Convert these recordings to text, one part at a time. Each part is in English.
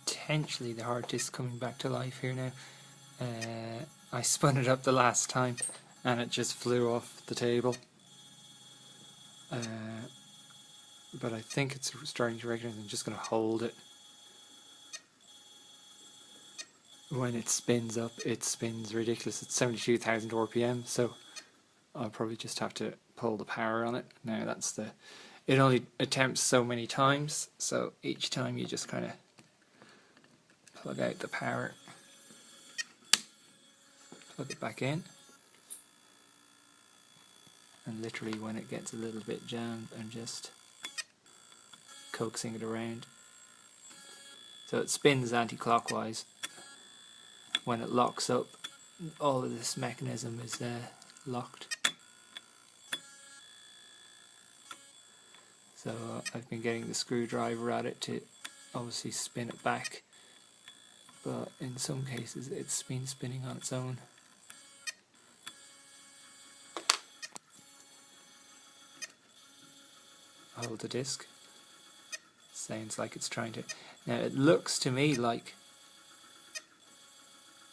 potentially the hard disk coming back to life here now. I spun it up the last time and it just flew off the table. But I think it's starting to recognize. I'm just going to hold it. When it spins up, it spins ridiculous. It's 72,000 RPM, so I'll probably just have to pull the power on it. Now that's it only attempts so many times, so each time you just kind of plug out the power, plug it back in, and literally when it gets a little bit jammed, I'm just coaxing it around. So it spins anti-clockwise. When it locks up, all of this mechanism is locked. So I've been getting the screwdriver at it to obviously spin it back, but in some cases it's been spinning on its own. Hold the disc. Sounds like it's trying to. Now it looks to me like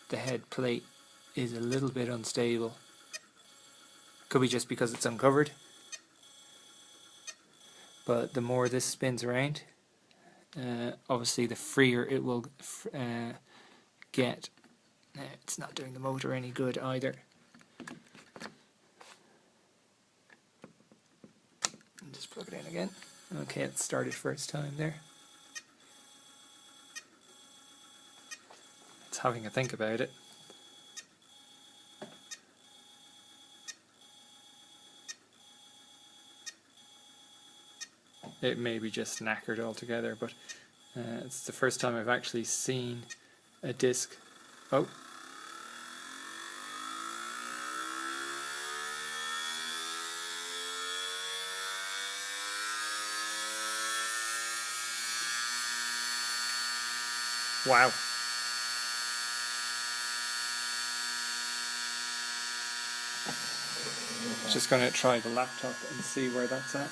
the head plate is a little bit unstable. Could be just because it's uncovered. But the more this spins around, obviously the freer it will get. It's not doing the motor any good either. And just plug it in again. Okay, it started first time there. It's having a think about it. It may be just knackered altogether, but it's the first time I've actually seen a disc. Oh. Wow. Just going to try the laptop and see where that's at.